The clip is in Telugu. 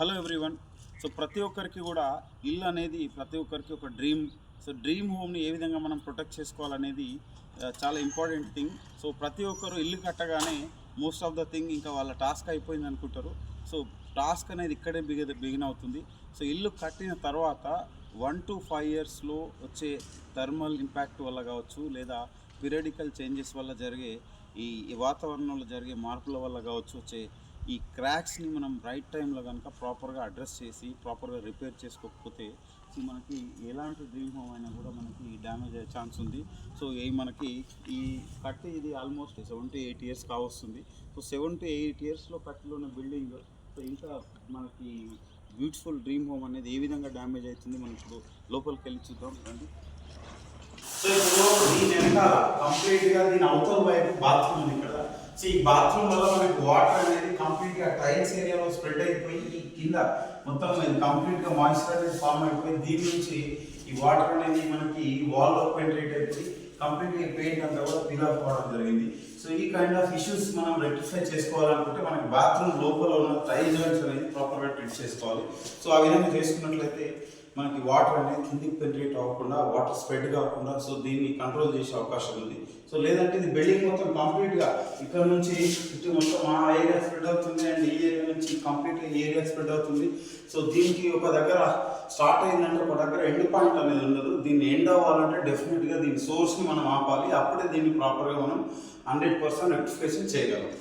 Hello everyone. సో ప్రతి ఒక్కరికి కూడా ఇల్లు అనేది ప్రతి ఒక్కరికి ఒక డ్రీమ్. సో డ్రీమ్ హోమ్ని ఏ విధంగా మనం ప్రొటెక్ట్ చేసుకోవాలనేది చాలా ఇంపార్టెంట్ థింగ్. సో ప్రతి ఒక్కరు ఇల్లు కట్టగానే మోస్ట్ ఆఫ్ ద థింగ్ ఇంకా వాళ్ళ టాస్క్ అయిపోయింది అనుకుంటారు. సో టాస్క్ అనేది ఇక్కడే బిగిన్ అవుతుంది. సో ఇల్లు కట్టిన తర్వాత 1 to 5 ఇయర్స్లో వచ్చే థర్మల్ ఇంపాక్ట్ వల్ల కావచ్చు, లేదా పీరియడికల్ చేంజెస్ వల్ల జరిగే ఈ వాతావరణంలో జరిగే మార్పుల వల్ల కావచ్చు, వచ్చే ఈ క్రాక్స్ని మనం రైట్ టైంలో కనుక ప్రాపర్గా అడ్రస్ చేసి ప్రాపర్గా రిపేర్ చేసుకోకపోతే మనకి ఎలాంటి డ్రీమ్ హోమ్ అయినా కూడా మనకి డ్యామేజ్ అయ్యే ఛాన్స్ ఉంది. సో మనకి ఈ కట్టి ఇది ఆల్మోస్ట్ 7 to 8 ఇయర్స్ కావస్తుంది. సో 7 to 8 ఇయర్స్లో కట్టిలో ఉన్న బిల్డింగ్ సో ఇంకా మనకి బ్యూటిఫుల్ డ్రీమ్ హోమ్ అనేది ఏ విధంగా డ్యామేజ్ అవుతుంది మనం ఇప్పుడు లోపలికి వెళ్ళి చూద్దాం రండి. సో ఇప్పుడు దీని వెనకాల కంప్లీట్గా దీని అవతల వైపు బాత్రూమ్ ఉంది ఇక్కడ. సో ఈ బాత్రూమ్ వల్ల మనకి వాటర్ అనేది కంప్లీట్గా టైల్స్ ఏరియాలో స్ప్రెడ్ అయిపోయి ఈ కింద మొత్తం కంప్లీట్గా మాయిశ్చర్ అనేది ఫామ్ అయిపోయి దీని నుంచి ఈ వాటర్ అనేది మనకి వాల్లో పెంట్రేట్ అయిపోయి కంప్లీట్గా పెయింట్ అంతా కూడా పీల్ ఆఫ్ అవ్వడం జరిగింది. సో ఈ కైండ్ ఆఫ్ ఇష్యూస్ మనం రెక్టిఫై చేసుకోవాలనుకుంటే మనకి బాత్రూమ్ లోపల ఉన్న టైల్ జాయింట్స్ అనేది ప్రాపర్గా ట్రీట్ చేసుకోవాలి. సో ఆ విధంగా చేసుకున్నట్లయితే మనకి వాటర్ అనేది కిందికి పెంట్రేట్ అవ్వకుండా, వాటర్ స్ప్రెడ్ కాకుండా సో దీన్ని కంట్రోల్ చేసే అవకాశం ఉంది. సో లేదంటే ఇది బిల్డింగ్ మొత్తం కంప్లీట్గా ఇక్కడ నుంచి ఇటు మొత్తం ఆ ఏరియా స్ప్రెడ్ అవుతుంది అండ్ ఈ ఏరియా నుంచి కంప్లీట్గా ఈ ఏరియా స్ప్రెడ్ అవుతుంది. సో దీనికి ఒక దగ్గర స్టార్ట్ అయిందంటే ఒక దగ్గర ఎండ్ పాయింట్ అనేది ఉండదు. దీన్ని ఎండ్ అవ్వాలంటే డెఫినెట్గా దీని సోర్స్ని మనం ఆపాలి. అప్పుడే దీన్ని ప్రాపర్గా మనం 100% రెక్టిఫికేషన్ చేయగలం.